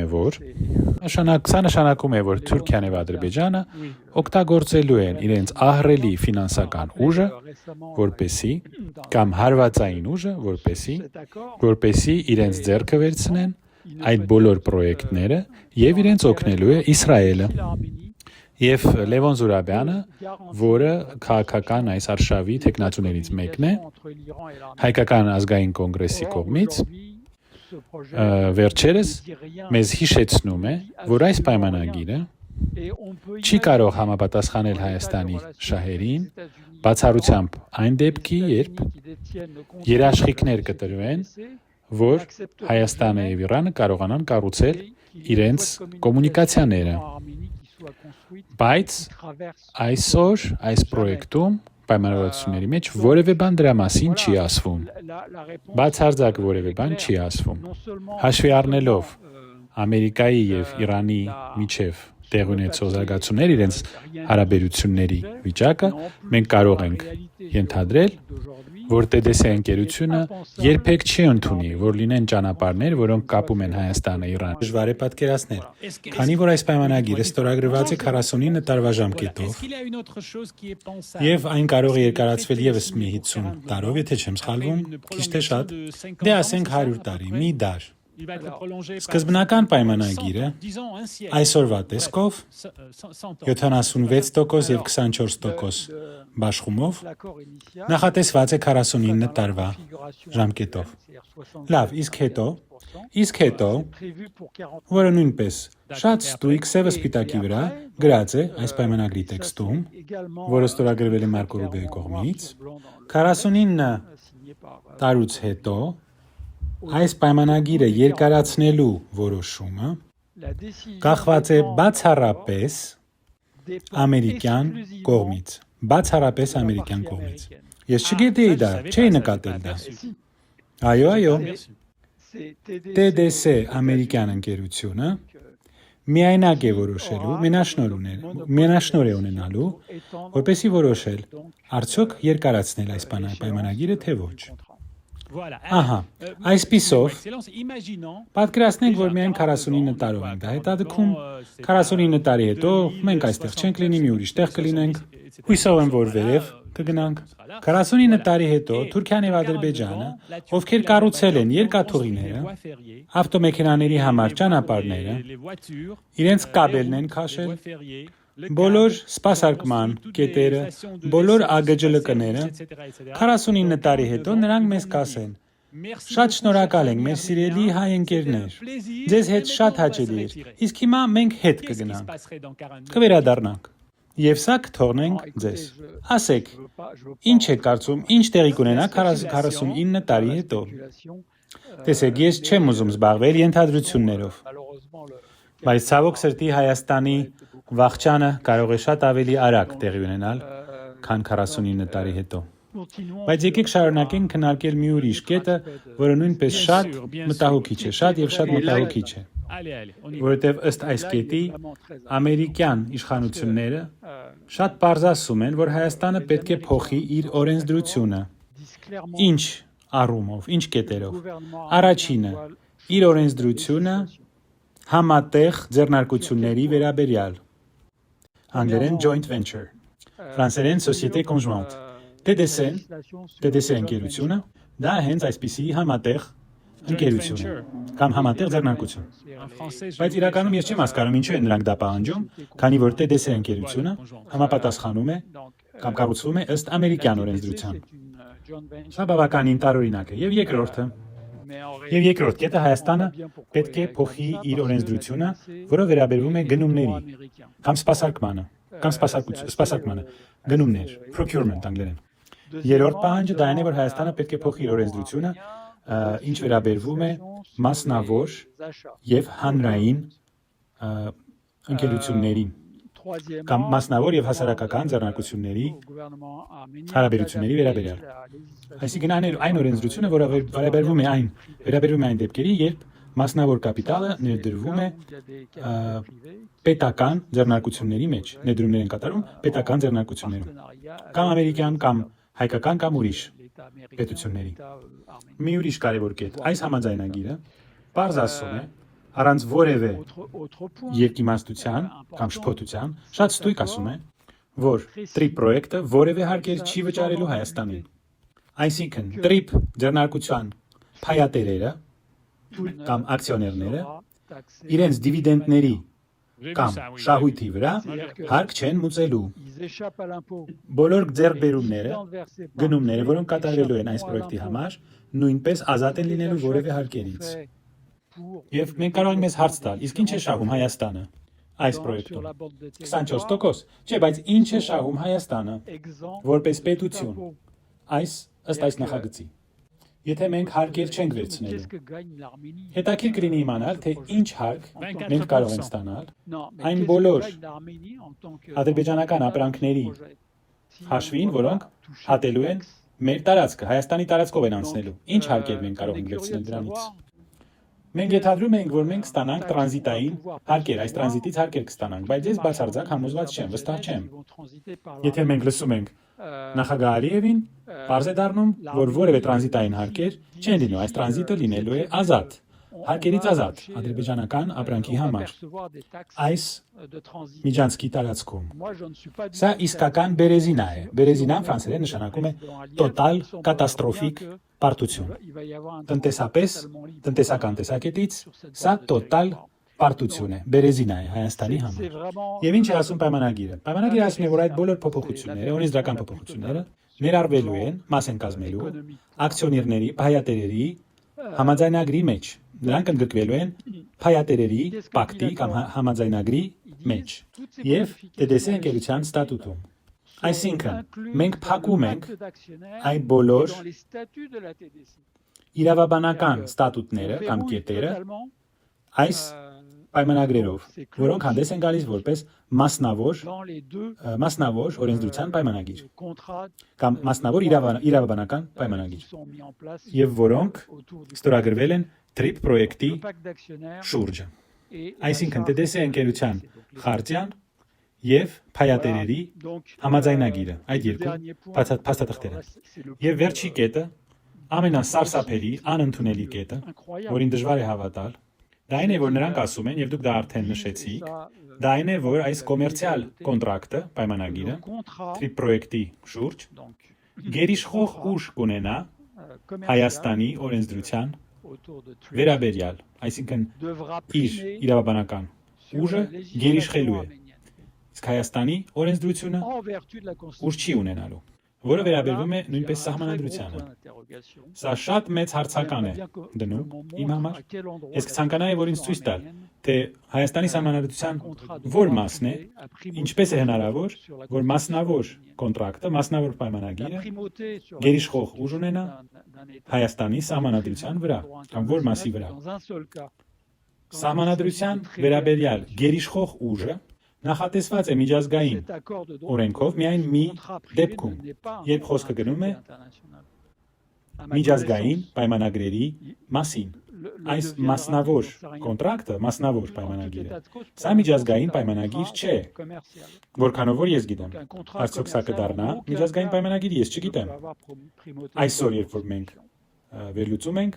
է, որ Թուրքիան եւ Ադրբեջանը օգտագործելու են իրենց ահռելի ֆինանսական ուժը, որպեսի կամ հարվածային ուժը, որպեսի իրենց ձեռքը վերցնեն այդ բոլոր պրոյեկտները եւ իրենց օգնելու է Իսրայելը։ Եվ Լևոն Զուրաբյանը, որը քաղաքական այս արշավի թեկնածուներից մեկն է, Հայկական ազգային կոնգրեսի կողմից, վերջերս մեզ հիշեցնում է, որ այս պայմանագիրը չի կարող համապատասխանել Հայաստանի շահերին, բացառությամբ այն դեպքի, երբ երաշխիքներ կտրվեն, որ Հայաստանը եւ Իրանը կարողանան կառուցել իրենց կոմունիկացիաները։ Բայց այսօր այս պրոյեկտում պայմանավորվածությունների մեջ որևէ բան դրա մասին չի ասվում։ Բացարձակ որևէ բան չի ասվում։ Հաշվի առնելով Ամերիկայի եւ Իրանի միջև տեղ ունեցող զարգացումներ իրենց հարաբերությունների վիճակը, մենք կարող ենք ենթադրել, որ TDC ընկերությունը երբեք չի ընդունի, որ լինեն ճանապարհներ, որոնք կապում են Հայաստանը Իրանը։ Դժվար է պատկերացնել, քանի որ այս պայմանագիրը ստորագրված է 49 տարվա ժամկետով, եւ այն կարող է երկարացվել եւս մի 50 տարով, եթե չեմ սխալվում, քիչ թե շատ, դե ասենք 100 տարի, մի դար։ Սկզբնական պայմանագիրը այսօրվա տեսքով 76% եւ 24% բաշխումով նախատեսված է 49 տարվա ժամկետով։ Լավ, իսկ հետո, որը նույնպես շատ ստույգ սևը սպիտակի վրա գրած է այս պայմանագրի տեքստում, որը ստորագրվել է Մարկո Ռուբիոյի կողմից, 49 տարուց հետո այս պայմանագիրը երկարացնելու որոշումը կախված է բացառապես ամերիկյան կողմից։ Բացառապես ամերիկյան կողմից։ Ես չգիտեի դա, չէի նկատել դա։ Այո, TDC ամերիկյան ընկերությունը միայնակ է որոշելու, մենաշնոր է ունենալու, որպեսզի որոշել, արդյոք երկարացնել այս պայմանագիրը, թե ոչ։ Ահա, այսպիսով, պատկերացնենք, որ միայն 49 տարով ենք դա հետադքում, 49 տարի հետո մենք այստեղ չենք լինի, մի ուրիշ տեղ կլինենք, հույսով եմ, որ վերև կգնանք։ 49 տարի հետո Թուրքիան եւ Ադրբեջանը, ովքեր կառուցել են երկաթուղիները, ավտոմեքենաների համար ճանապարհները, իրենց կաբելն են քաշել, բոլոր սպասարկման կետերը, բոլոր ԱԳՃԼԿ-ները, 49 տարի հետո նրանք մեզ կասեն. Շատ շնորհակալ ենք, մեր սիրելի հայ ընկերներ, ձեզ հետ շատ հաճելի էր, իսկ հիմա մենք հետ կգնանք, կվերադառնանք, եւ սա կթողնենք ձեզ։ Ասեք, ինչ եք կարծում, ինչ տեղի կունենա 49 տարի հետո։ Տեսեք, ես չեմ ուզում զբաղվել ենթադրություններով, բայց ցավոք սրտի Հայաստանի վախճանը կարող է շատ ավելի արագ տեղի ունենալ, քան 49 տարի հետո։ Բայց եկեք շարունակենք քննարկել մի ուրիշ կետը, որը նույնպես շատ մտահոգիչ է, շատ մտահոգիչ է, որովհետև ըստ այս կետի ամերիկյան իշխանությունները շատ պարզ ասում են, որ Հայաստանը պետք է փոխի իր օրենսդրությունը։ Ինչ առումով, ինչ կետերով։ Առաջինը, իր օրենսդրությունը համատեղ ձեռնարկությունների վերաբերյալ։ Անգլերեն joint venture, ֆրանսերեն société conjointe։ TDC ընկերությունը դա հենց այսպիսի համատեղ ընկերություն է, կամ համատեղ ձեռնարկություն։ Բայց իրականում ես չեմ հասկանում ինչու են նրանք դա պահանջում, քանի որ TDC ընկերությունը համապատասխանում է կամ կառուցվում է ըստ ամերիկյան օրենսդրության։ Սա բավականին տարօրինակ է։ Եվ երկրորդ կետը Հայաստանը պետք է փոխի իր օրենսդրությունը, որը վերաբերվում է գնումների կամ սպասարկմանը, գնումներ, procurement անգլերեն։ Երրորդ պահանջը դա է, որ Հայաստանը պետք է փոխի իր օրենսդրությունը, ինչ վերաբերվում է մասնավոր եւ հանրային ընկերություններին կամ մասնավոր եւ հասարակական ձեռնարկությունների հարաբերությունների վերաբերյալ։ Այսինքն այն օրենսդրությունը, որը վերաբերվում է այն դեպքերի, երբ մասնավոր կապիտալը ներդրվում է պետական ձեռնարկությունների մեջ, ներդրումներ են կատարում պետական ձեռնարկություններում, կամ ամերիկյան, կամ հայկական, կամ ուրիշ պետությունների։ Մի ուրիշ կարևոր կետ, այս համաձայնագիրը պարզ ասում է, առանց որևէ երկիմաստության կամ շփոթության, շատ ստույգ ասում է, որ TRIP պրոյեկտը որևէ հարկեր չի վճարելու Հայաստանին։ Այսինքն, TRIP ձեռնարկության փայատերերը կամ ակցիոներները իրենց դիվիդենդների կամ շահույթի վրա հարկ չեն մուծելու։ Բոլոր ձեռքբերումները, գնումները, որոնք կատարվելու են այս պրոյեկտի համար, նույնպես ազատ են լինելու որևէ հարկերից։ Եվ մենք կարող ենք մեզ հարց տալ, իսկ ինչ է շահում Հայաստանը այս պրոյեկտում։ 24%։ Չէ, բայց ինչ է շահում Հայաստանը որպես պետություն ըստ այս նախագծի։ Եթե մենք հարկեր չենք վերցնելու, հետաքրքիր կլինի իմանալ, թե ինչ հարկ մենք կարող ենք ստանալ այն բոլոր ադրբեջանական ապրանքների հաշվին, որոնք հատելու են մեր տարածքը, Հայաստանի տարածքով են անցնելու։ Ինչ հարկեր մենք կարող ենք վերցնել դրանից։ Մենք ենթադրում ենք, որ մենք կստանանք տրանզիտային հարկեր, այս տրանզիտից հարկեր կստանանք, բայց ես բացարձակ համոզված չեմ, վստահ չեմ։ Եթե մենք լսում ենք նախագահ Ալիևին, պարզ է դառնում, որ որևէ տրանզիտային հարկեր չեն լինելու, այս տրանզիտը լինելու է ազատ, հարկերից ազատ ադրբեջանական ապրանքի համար այս միջանցքի տարածքում։ Սա իսկական բերեզինա է։ Բերեզինան ֆրանսերեն նշանակում է տոտալ կատաստրոֆիկ պարտություն։ Տնտեսական տեսակետից սա տոտալ պարտություն է, բերեզինա է Հայաստանի համար։ Եվ ինչ է ասում պայմանագիրը։ Պայմանագիրը ասում է, որ այդ բոլոր փոփոխությունները, օրենսդրական փոփոխությունները ներառվելու են, մաս են կազմելու ակցիոներների, փայատերերի համաձայնագրի մեջ։ Նրանք ընդգրկվելու են փայատերերի պակտի կամ համաձայնագրի մեջ եւ ՏԴՍ ընկերության ստատուտում։ Այսինքն, մենք փակում ենք այդ բոլոր իրավաբանական ստատուտները կամ կետերը այս պայմանագրերով, որոնք հանդես են գալիս որպես մասնավոր օրենսդրության պայմանագիր կամ մասնավոր իրավաբանական պայմանագիր, եւ որոնք ստորագրվել են TRIP պրոյեկտի շուրջը։ Այսինքն ՏԴՍ ընկերության խարտիան եւ փայատերերի համաձայնագիրը, այդ երկու փաստաթղթերը։ Եվ վերջի կետը, ամենասարսափելի, անընդունելի կետը, որին դժվար է հավատալ, դա այն է, որ նրանք ասում են, եւ դուք դա արդեն նշեցիք, դա այն է, որ այս կոմերցիալ կոնտրակտը, պայմանագիրը, TRIP պրոյեկտի շուրջ, գերիշխող ուժ կունենա Հայաստանի օրենսդրության վերաբերյալ, այսինքն իր իրավաբանական ուժը գերիշխելու է, իսկ Հայաստանի օրենսդրությունը ուժ չի ունենալու, որը վերաբերվում է նույնպես սահմանադրությանը։ Սա շատ մեծ հարցական է դնում իմ համար։ Ես կցանկանայի, որ ինձ ցույց տալ, թե Հայաստանի սահմանադրության որ մասն է, ինչպես է հնարավոր, որ մասնավոր կոնտրակտը, մասնավոր պայմանագիրը գերիշխող ուժ ունենա Հայաստանի սահմանադրության վրա, կամ որ մասի վրա։ Սահմանադրության վերաբերյալ գերիշխող ուժը նախատեսված է միջազգային օրենքով միայն մի դեպքում, երբ խոսքը գնում է միջազգային պայմանագրերի մասին։ Այս մասնավոր կոնտրակտը, մասնավոր պայմանագիրը, սա միջազգային պայմանագիր չէ, որքանով որ ես գիտեմ։ Արդյոք սա կդառնա միջազգային պայմանագիր, ես չգիտեմ։ Այսօր, երբ որ մենք վերլուծում ենք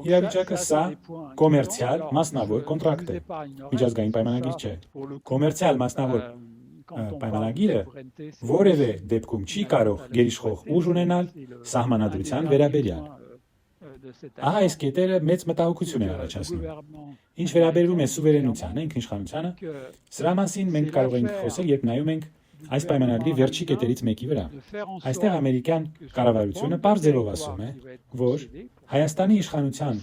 իրավիճակը, սա կոմերցիալ մասնավոր կոնտրակտ է, միջազգային պայմանագիր չէ։ Կոմերցիալ մասնավոր պայմանագիրը որևէ դեպքում չի կարող գերիշխող ուժ ունենալ սահմանադրության վերաբերյալ։ Ահա այս կետերը մեծ մտահոգություն է առաջացնում։ Ինչ վերաբերվում է սուվերենությանը, ինքնիշխանությանը, սրա մասին մենք կարող ենք խոսել, երբ նայում ենք այս պայմանագրի վերջի կետերից մեկի վրա։ Այստեղ ամերիկյան կառավարությունը պարզ ձևով ասում է, որ Հայաստանի իշխանության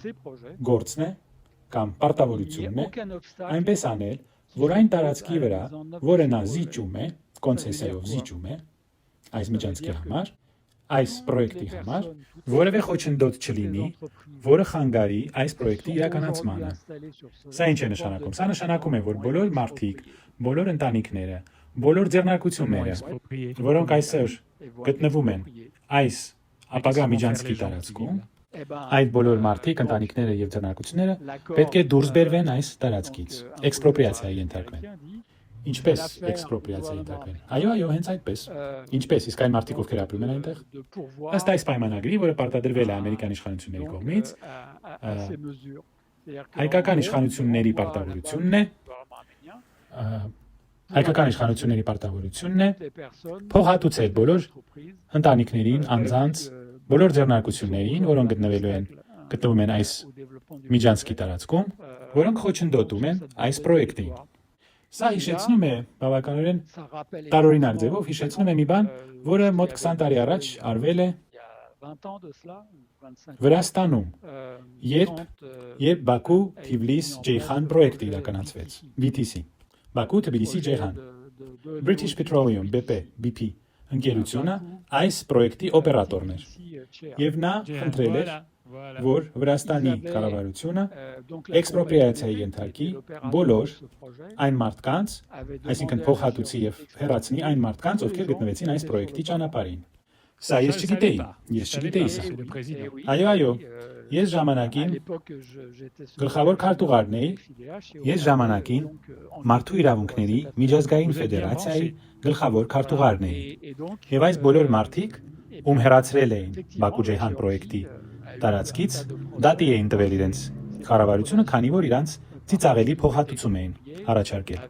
գործն է կամ պարտավորությունն է այնպես անել, որ այն տարածքի վրա, որը նա զիջում է, կոնցեսիայով զիջում է այս միջանցքի համար, այս պրոյեկտի համար, որևէ խոչընդոտ չլինի, որը խանգարի այս պրոյեկտի իրականացմանը։ Սա ինչ է նշանակում։ Սա նշանակում է, որ բոլոր մարդիկ, բոլոր ընտանիքները, բոլոր ձեռնարկությունները, որոնք այսօր գտնվում են այս ապագա միջանցքի տարածքում, այդ բոլոր մարդիկ, ընտանիքները եւ ձեռնարկությունները պետք է դուրս բերվեն այս տարածքից, էքսպրոպրիացիայի ենթարկվեն։ Ինչպես էքսպրոպրիացիայի ենթարկվեն։ Այո, հենց այդպես։ Ինչպես, իսկ այն մարդիկ, ովքեր ապրում են այնտեղ, ըստ այս պայմանագրի, որը պարտադրվել է ամերիկյան իշխանությունների կողմից, հայկական իշխանությունների պարտավորությունն է փոխհատուցել բոլոր ընտանիքներին, անձանց, բոլոր ձեռնարկություններին, որոնք գտնվում են այս միջանցքի տարածքում, որոնք խոչընդոտում են այս պրոյեկտին։ Սա հիշեցնում է բավականորեն տարօրինակ ձևով հիշեցնում է մի բան, որը մոտ 20 տարի առաջ արվել է Վրաստանում երբ Բաքու-Թիֆլիս-Ջեյխան պրոյեկտը իրականացվեց, BTC, Բաքու-Թբիլիսի-Ջեյխան, British Petroleum BP ընկերությունը այս պրոյեկտի օպերատորն էր, եւ նա խնդրել էր, որ Վրաստանի կառավարությունը էքսպրոպրիացիայի ենթարկի բոլոր այն մարդկանց, այսինքն փոխհատուցի եւ հեռացնի այն մարդկանց, ովքեր գտնվեցին այս պրոյեկտի ճանապարհին։ Սա ես չգիտեի սա։ Այո, ես ժամանակին գլխավոր քարտուղարն էի, ես ժամանակին Մարդու իրավունքների միջազգային ֆեդերացիայի գլխավոր քարտուղարն էի։ Եվ այս բոլոր մարդիկ, ում հեռացրել էին Բաքու-Ջեյխան պրոյեկտի տարածքից, դատի էին տվել իրենց կառավարությունը, քանի որ իրանց ծիծաղելի փոխհատուցում էին առաջարկել։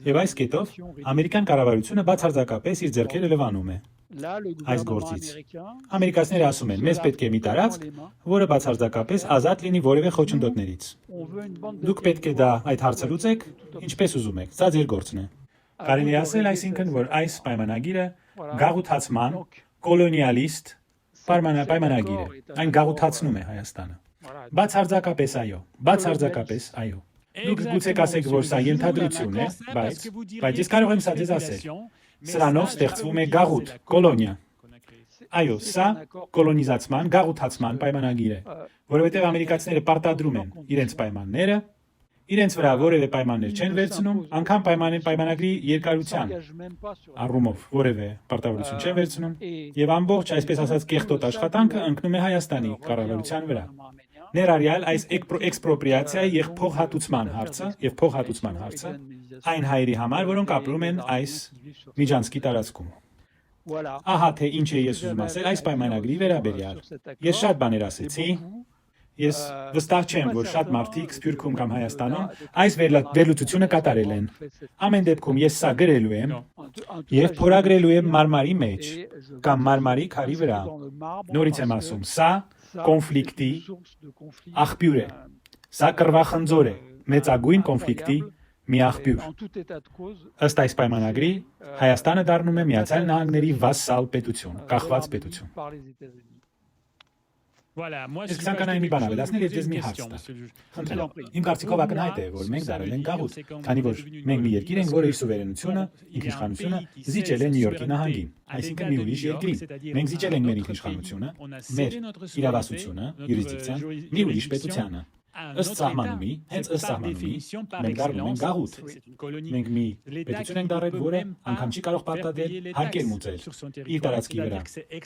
Եվ այս կետով ամերիկյան կառավարությունը բացարձակապես իր ձեռքերը լվանում է այս գործից։ Ամերիկացիները ասում են, մեզ պետք է մի տարածք, որը բացարձակապես ազատ լինի որևէ խոչընդոտներից։ Դուք պետք է դա այդ հարցը լուծեք, ինչպես ուզում եք, սա ձեր գործն է։ Կարելի է ասել, այսինքն, որ այս պայմանագիրը գաղութացման կոլոնիալիստ պայմանագիր է, այն գաղութացնում է Հայաստանը։ Բացարձակապես այո։ Դուք գուցե կասեք, որ սա ենթադրություն է, բայց ես կարող եմ սա ձեզ ասել։ Սրանով ստեղծվում է գաղութ, կոլոնիա։ Այո, սա կոլոնիզացման, գաղութացման պայմանագիր է, որովհետև ամերիկացիները պարտադրում են իրենց պայմանները, իրենց վրա որևէ պայմաններ չեն վերցնում, անգամ պայմանագրի երկարության առումով որևէ պարտավորություն չեն վերցնում, եւ ամբողջ, այսպես ասած, կեղտոտ աշխատանքը ընկնում է Հայաստանի կառավարության վրա։ Ներառյալ այս էքսպրոպրիացիայի եւ փոխհատուցման հարցը այն հայերի համար, որոնք ապրում են այս միջանցքի տարածքում։ Ահա թե ինչ է ես ուզում ասել այս պայմանագրի վերաբերյալ։ Ես շատ բաներ ասեցի։ Ես վստահ չեմ, որ շատ մարդիկ Սփյուռքում կամ Հայաստանում այս վերլուծությունը կատարել են։ Ամեն դեպքում ես սա գրելու եմ եւ փորագրելու եմ մարմարի մեջ կամ մարմարի քարի վրա։ Նորից եմ ասում, սա կոնֆլիկտի աղբյուր է։ Սա կռվախնձոր է, մեծագույն կոնֆլիկտի մի աղբյուր։ Ըստ այս պայմանագրի Հայաստանը դառնում է Միացյալ Նահանգների վասալ պետություն, կախված պետություն։ Ես ցանկանում եմ մի բան ավելացնել եւ ձեզ մի հարց տալ։ Խնդրեմ։ Իմ կարծիքով ակնհայտ է, որ մենք դարել ենք գաղութ, քանի որ մենք մի երկիր ենք, որը իր սուվերենությունը, ինքնիշխանությունը զիջել է Նյու Յորքի նահանգին, այսինքն մի ուրիշ երկրին։ Մենք զիջել ենք մեր ինքնիշխանությունը, մեր իրավասությունը, յուրիսդիկցիան մի ուրիշ պետությանը։ Ըստ սահմանումի, հենց ըստ սահմանումի, մենք դառնում ենք գաղութ։ Մենք մի պետություն ենք դառել, որը անգամ չի կարող պարտադրել հարկեր մուծել իր տարածքի վրա։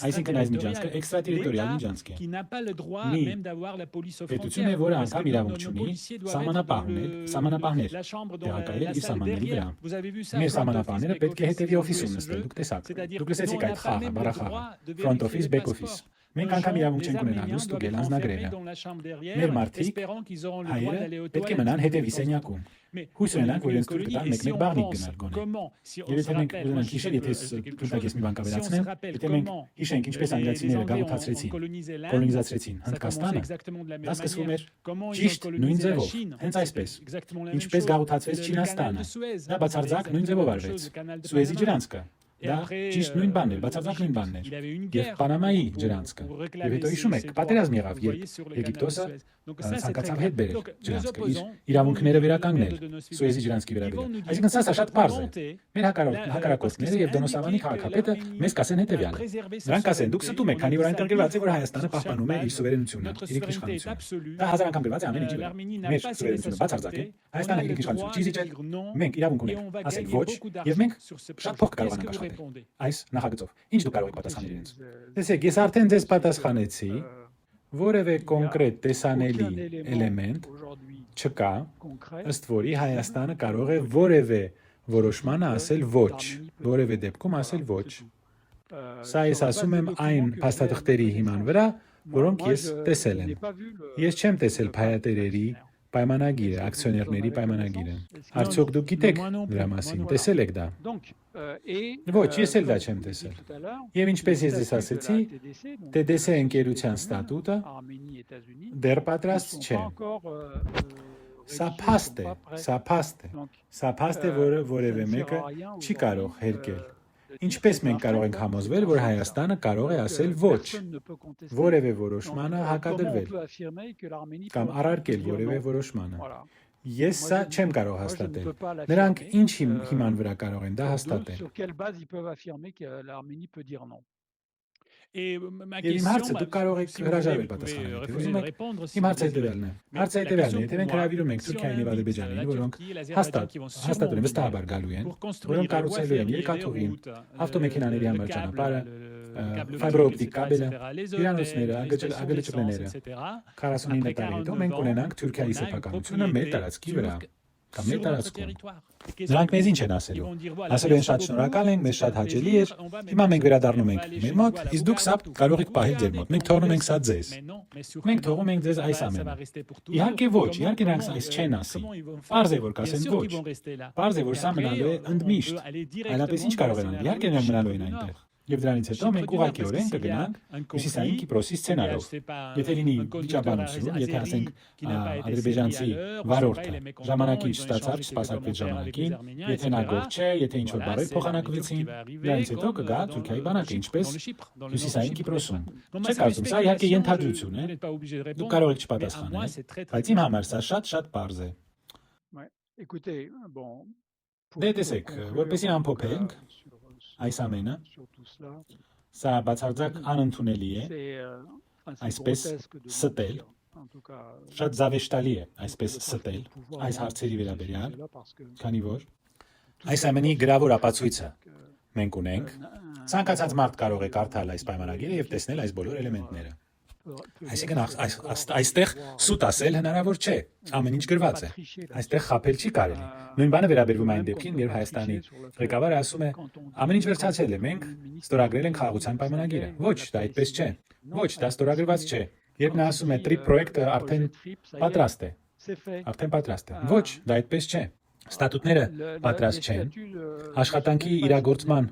Այսինքն այս միջանցքը էքստրատերիտորիալ միջանցք է։ Մի պետություն է, որը անգամ իրավունք չունի սահմանապահներ տեղակայել իր սահմանների վրա։ Մեր սահմանապահները պետք է հետևի օֆիսում նստեն, դուք տեսաք։ Դուք լսեցիք այդ խաղը, բառախաղը, front office, back office։ Մենք անգամ իրավունք չենք ունենալու ստուգել անձնագրերը։ Մեր մարդիկ, հայերը, պետք է մնան հետևի սենյակում։ Հույս ունենանք, որ իրենց թույլ կտան մեկ-մեկ բաղնիկ գնալ գոնե։ Եվ եթե մենք ուզենանք հիշել, եթե ես մի բան կավելացնեմ, եթե մենք հիշենք ինչպես անգլիացիները գաղութացրեցին, կոլոնիզացրեցին Հնդկաստանը, դա սկսվում էր ճիշտ նույն ձևով, հենց այսպես։ Ինչպես գաղութացվեց Չինաստանը, դա բացարձակ նույն ձևով արվեց։ Սուեզի ջրանցքը դա ճիշտ նույն բանն էր, բացարձակ նույն բանն էր։ Եվ Պանամայի ջրանցքը։ Եվ հետո հիշում եք, պատերազմ եղավ, երբ Եգիպտոսը ցանկացավ հետ բերել ջրանցքը, իր իրավունքները վերականգնել Սուեզի ջրանցքի վերաբերյալ։ Այսինքն սա շատ պարզ է։ Մեր հակառակորդները եւ Դոնոսավանի քաղաքապետը մեզ կասեն հետեւյալը։ Նրանք կասեն, դուք ստում եք, քանի որ այնտեղ գրված է, որ Հայաստանը պահպանում է իր սուվերենությունը, իր ինքնիշխանությունը։ Դա հազար անգամ գրված է ամեն ինչի վրա։ Մեր սուվերենությունը բացարձակ է, Հայաստանը իր ինքնիշխանությունը չի զիջել, մենք իրավունք ունենք, ասենք ոչ, եւ մենք շատ փոքր կարողանանք աշխատել այս նախագծով։ Ինչ դուք կարող եք պատասխանել իրենց։ Տեսեք, ես արդեն ձեզ պատասխանեցի, որևէ կոնկրետ տեսանելի էլեմենտ չկա, ըստ որի Հայաստանը կարող է որևէ որոշմանը ասել ոչ, որևէ դեպքում ասել ոչ։ Սա ես ասում եմ այն փաստաթղթերի հիման վրա, որոնք ես տեսել եմ։ Ես չեմ տեսել փայատերերի պայմանագիրը, ակցիոներների պայմանագիրը։ Արդյոք դուք գիտեք դրա մասին, տեսել եք դա։ Ոչ, ես էլ դա չեմ տեսել։ Եվ ինչպես ես ձեզ ասեցի, TDC ընկերության ստատուտը դեռ պատրաստ չէ։ Սա փաստ է, որը որևէ մեկը չի կարող հերկել։ Ինչպես մենք կարող ենք համոզվել, որ Հայաստանը կարող է ասել ոչ որևէ որոշմանը հակադրվել կամ առարկել որևէ որոշմանը։ Ես սա չեմ կարող հաստատել։ Նրանք ինչ հիման վրա կարող են դա հաստատել։ Եվ իմ հարցը դուք կարող եք հրաժարվել պատասխանել։ Իմ հարցը հետևյալն է։ Հարցը հետևյալն է, եթե մենք հրավիրում ենք Թուրքիային եւ Ադրբեջանին, որոնք հաստատ վստահաբար գալու են, որոնք կառուցելու են երկաթուղին, ավտոմեքենաների համար ճանապարհը, ֆայբրոօպտիկ կաբելը, հյուրանոցները, ագրեջկները, 49 տարի հետո մենք ունենանք Թուրքիայի սեփականությունը մեր տարածքի վրա։ Կամ մեր տարածքում։ Նրանք մեզ ինչ են ասելու։ Ասելու են շատ շնորհակալ ենք, մեզ շատ հաճելի էր։ Հիմա մենք վերադառնում ենք մեր մոտ, իսկ դուք սա կարող եք պահել ձեր մոտ։ Մենք թողնում ենք սա ձեզ։ Մենք թողում ենք ձեզ այս ամենը։ Իհարկե ոչ, իհարկե նրանք այս չեն ասի։ Պարզ է որ կասեն ոչ։ Պարզ է որ սա մնալու է ընդմիշտ։ Այլապես ինչ կարող են անել։ Իհարկե նրանք մնալու են այնտեղ։ Եվ դրանից հետո մենք ուղղակիորեն կգնանք Հյուսիսային Կիպրոսի սցենարով։ Եթե լինի վիճաբանություն, եթե ասենք ադրբեջանցի վարորդը ժամանակին չստացավ, չսպասարկվեց ժամանակին, եթե նա գող չէ, եթե ինչ-որ բառեր փոխանակվեցին, դրանից հետո կգա Թուրքիայի բանակը, ինչպես Հյուսիսային Կիպրոսում։ Չեք կարծում, սա իհարկե ենթադրություն է։ Դուք կարող եք չպատասխանել, բայց իմ համար սա շատ պարզ է։ Դե տեսեք, որպեսզի ամփոփենք այս ամենը, սա բացարձակ անընդունելի է, այսպես ստել, շատ զավեշտալի է, այսպես ստել, այս հարցերի վերաբերյալ, քանի որ այս ամենի գրավոր ապացույցը մենք ունենք, ցանկացած մարդ կարող է կարդալ այս պայմանագիրը եւ տեսնել այս բոլոր էլեմենտները։ Այսինքն այստեղ սուտ ասել հնարավոր չէ, ամեն ինչ գրված է, այստեղ խաբել չի կարելի։ Նույն բանը վերաբերվում այն դեպքին, երբ Հայաստանի ղեկավարը ասում է, ամեն ինչ վերջացել է, մենք ստորագրել ենք խաղաղության պայմանագիրը։ Ոչ, դա այդպես չէ։ Ոչ, դա ստորագրված չէ։ Երբ նա ասում է տրիպ պրոյեկտը արդեն պատրաստ է։ Ոչ, դա այդպես չէ։ Ստատուտները պատրաստ չեն, աշխատանքի իրագործման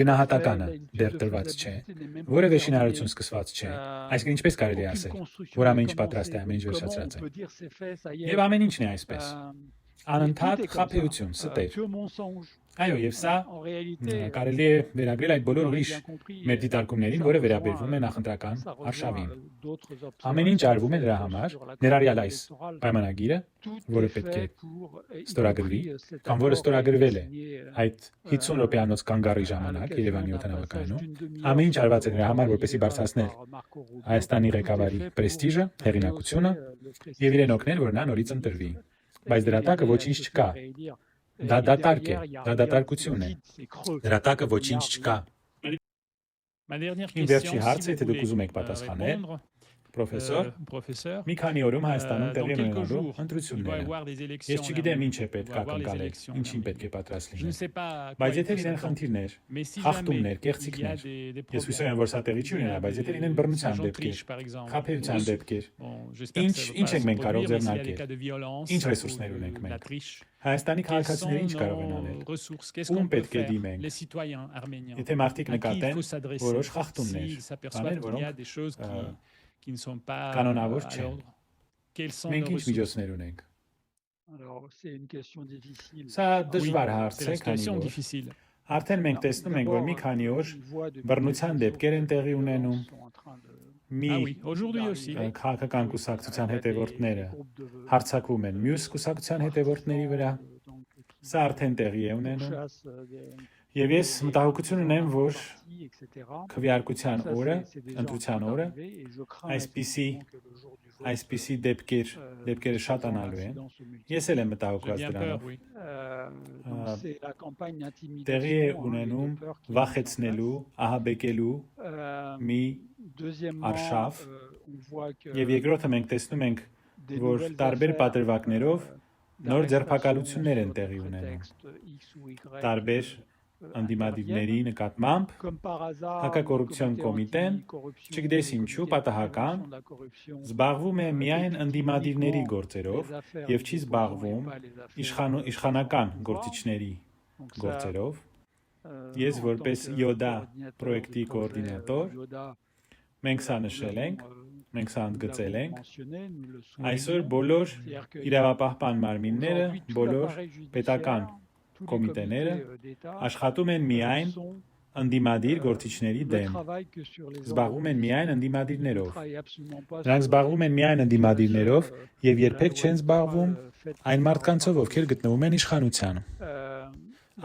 գնահատականը դեռ տրված չէ, որևէ շինարարություն սկսված չէ, այսինքն ինչպես կարելի է ասել, որ ամեն ինչ պատրաստ է, ամեն ինչ վերջացրած է։ Եվ ամեն ինչն է այսպես, անընդհատ խաբեություն, ստեր։ Այո, եւ սա կարելի է վերագրել այդ բոլոր ուրիշ մեր դիտարկումներին, որը վերաբերվում է նախընտրական արշավին։ Ամեն ինչ արվում է նրա համար, ներառյալ այս պայմանագիրը, որը պետք է ստորագրվի, կամ որը ստորագրվել է այդ 50 րոպեանոց կանգառի ժամանակ Երևանի օդանավակայանում, ամեն ինչ արված է նրա համար, որպեսզի բարձրացնել Հայաստանի ղեկավարի պրեստիժը, հեղինակությունը եւ իրեն օգնել, որ նա նորից ընտրվի։ Բայց դրա տակը ոչինչ չկա։ Դա դատարկ է, դա դատարկություն է։ Դրա տակը ոչինչ չկա։ Իմ վերջի հարցը, եթե դուք ուզում եք պատասխանել, պրոֆեսոր, մի քանի օրում Հայաստանում տեղի ունենալու ընտրությունները։ Ես չգիտեմ ինչ է պետք ակնկալել, ինչին պետք է պատրաստ լինել։ Բայց եթե լինեն խնդիրներ, խախտումներ, կեղծիքներ, ես հույս ունեմ, որ սա տեղի չի ունենա, բայց եթե լինեն բռնության դեպքեր, խաբեության դեպքեր, ինչ ենք մենք կարող ձեռնարկել, ինչ ռեսուրսներ ունենք մենք։ Հայաստանի քաղաքացիները ինչ կարող են անել։ Ում պետք է դիմենք։ Եթե մարդիկ նկատեն որոշ խախտումներ, բաներ, որոնք կանոնավոր չեն։ Մենք ինչ միջոցներ ունենք։ Սա դժվար հարց է, քանի որ արդեն մենք տեսնում ենք, որ մի քանի օր բռնության դեպքեր են տեղի ունենում։ Մի քաղաքական կուսակցության հետևորդները հարձակվում են մյուս կուսակցության հետևորդների վրա։ Սա արդեն տեղի է ունենում։ Եվ ես մտահոգություն ունեմ, որ քվեարկության օրը, ընտրության օրը այսպիսի դեպքերը շատանալու են։ Ես էլ եմ մտահոգված դրանով։ Տեղի է ունենում վախեցնելու, ահաբեկելու մի արշավ, եւ երկրորդը մենք տեսնում ենք, որ տարբեր պատրվակներով նոր ձերբակալություններ են տեղի ունենում։ Տարբեր ընդդիմադիրների նկատմամբ հակակոռուպցիոն կոմիտեն, չգիտես ինչու պատահական, զբաղվում է միայն ընդդիմադիրների գործերով եւ չի զբաղվում իշխանական գործիչների գործերով։ Ես որպես ՅՈԴԱ պրոյեկտի կոորդինատոր մենք սա նշել ենք, մենք սա ընդգծել ենք։ Այսօր բոլոր իրավապահպան մարմինները, բոլոր պետական կոմիտեները աշխատում են միայն ընդդիմադիր գործիչների դեմ, զբաղվում են միայն ընդդիմադիրներով։ Նրանք զբաղվում են միայն ընդդիմադիրներով եւ երբեք չեն զբաղվում այն մարդկանցով, ովքեր գտնվում են իշխանությանում։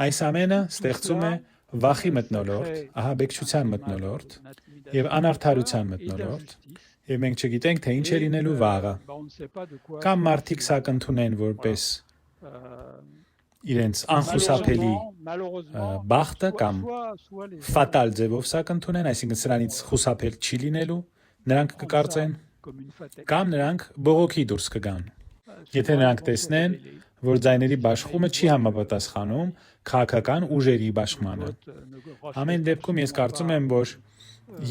Այս ամենը ստեղծում է վախի մթնոլորտ, ահաբեկչության մթնոլորտ եւ անարդարության մթնոլորտ, եւ մենք չգիտենք, թե ինչ է լինելու վաղը։ Կամ մարդիկ սա կընդունեն որպես իրենց անխուսափելի բախտը կամ ֆատալ ձևով սա կընդունեն, այսինքն սրանից խուսափել չի լինելու, նրանք կկարծեն, կամ նրանք բողոքի դուրս կգան։ Եթե նրանք տեսնեն, որ ձայների բաշխումը չի համապատասխանում քաղաքական ուժերի բաշխմանը։ Ամեն դեպքում ես կարծում եմ, որ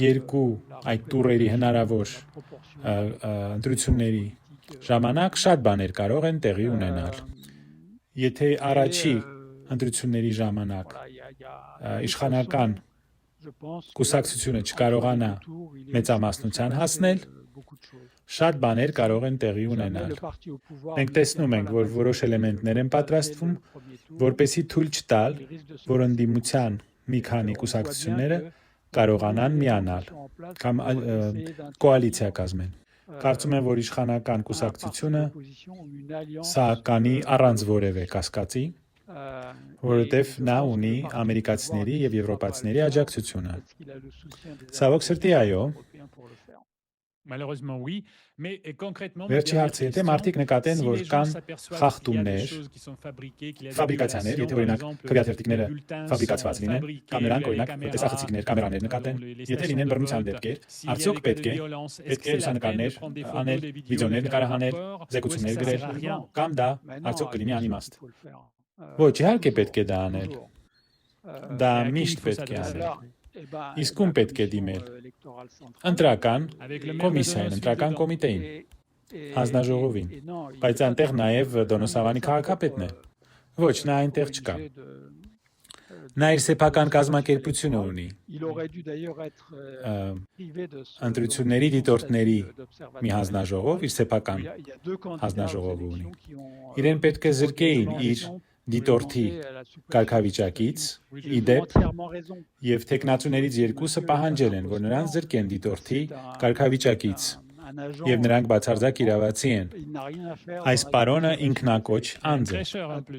երկու այդ տուրերի հնարավոր ընտրությունների ժամանակ շատ բաներ կարող են տեղի ունենալ։ Եթե առաջի ընտրությունների ժամանակ իշխանական կուսակցությունը չկարողանա մեծամասնության հասնել, շատ բաներ կարող են տեղի ունենալ։ Մենք տեսնում ենք, որ որոշ էլեմենտներ են պատրաստվում, որպեսզի թույլ չտալ, որ ընդդիմության մի քանի կուսակցությունները կարողանան միանալ կամ կոալիցիա կազմեն։ Կարծում եմ, որ իշխանական կուսակցությունը սա կանի առանց որևէ կասկածի, որովհետև նա ունի ամերիկացիների եւ եվրոպացիների աջակցությունը։ Ցավոք սրտի, այո։ Վերջի հարցը, եթե մարդիկ նկատեն, որ կան խախտումներ, ֆաբրիկացիաներ, եթե օրինակ քվեաթերթիկները ֆաբրիկացված լինեն, կամ նրանք օրինակ տեսախցիկներ, կամերաներ նկատեն, եթե լինեն բռնության դեպքեր, արդյոք պետք է լուսանկարներ անել, վիդեոներ նկարահանել, զեկուցումներ գրել, կամ դա արդյոք կլինի անիմաստ։ Ոչ, իհարկե պետք է դա անել։ Դա միշտ պետք է անել։ Իսկ ում պետք է դիմել։ Ընտրական կոմիսիային, ընտրական կոմիտեին, հանձնաժողովին, բայց այնտեղ նաև Դոնոսավանի քաղաքապետն է։ Ոչ, նա այնտեղ չկա։ Նա իր սեփական կազմակերպությունը ունի։ Ընտրությունների դիտորդների մի հանձնաժողով, իր սեփական հանձնաժողովը ունի։ Իրեն պետք է զրկեին իր դիտորդի կարգավիճակից, իդեպ, եւ տեխնացուներից երկուսը պահանջել են, որ նրանց զրկեն դիտորդի կարգավիճակից, եւ նրանք բացարձակ իրավացի են։ Այս պարոնը ինքնակոչ անձ է,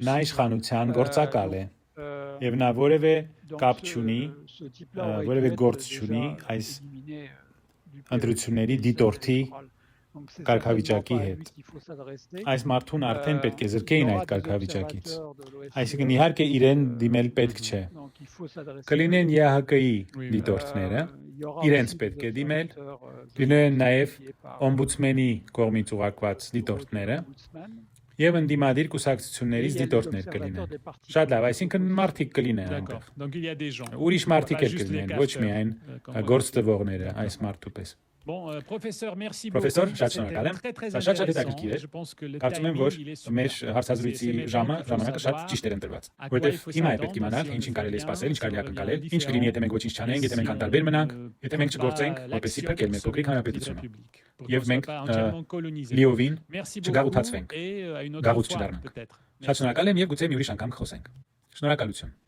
նա իշխանության գործակալ է, եւ նա որևէ կապ չունի, որևէ գործ չունի այս ընտրությունների դիտորդի կարգավիճակի հետ։ Այս մարդուն արդեն պետք է զրկեին այդ կարգավիճակից։ Այսինքն իհարկե իրեն դիմել պետք չէ։ Կլինեն ԵԱՀԿ-ի դիտորդները, իրենց պետք է դիմել, լինեն նաև օմբուդսմենի կողմից ուղարկված դիտորդները եւ ընդդիմադիր կուսակցություններից դիտորդներ կլինեն։ Շատ լավ, այսինքն մարդիկ կլինեն այնտեղ։ Ուրիշ մարդիկ էլ կլինեն, ոչ միայն գործ տվողները այս մարդու պես։ Պրոֆեսոր, շատ շնորհակալ եմ։ Սա շատ հետաքրքիր է։ Կարծում եմ, որ մեր հարցազրույցի ժամանակը շատ ճիշտ էր ընտրված, որովհետև հիմա է պետք իմանալ ինչին կարելի է սպասել, ինչ կարելի է ակնկալել, ինչ կլինի, եթե մենք ոչինչ չանենք, եթե մենք անտարբեր մնանք, եթե մենք չգործենք, որպեսզի փրկել մեր փոքրիկ հանրապետությունը։ Եվ մենք լիովին չգաղութացվենք, գաղութ չդառնանք։ Շատ շնորհակալ եմ եւ գուցե մի ուրիշ անգամ կխոսենք։ Շնորհակալություն։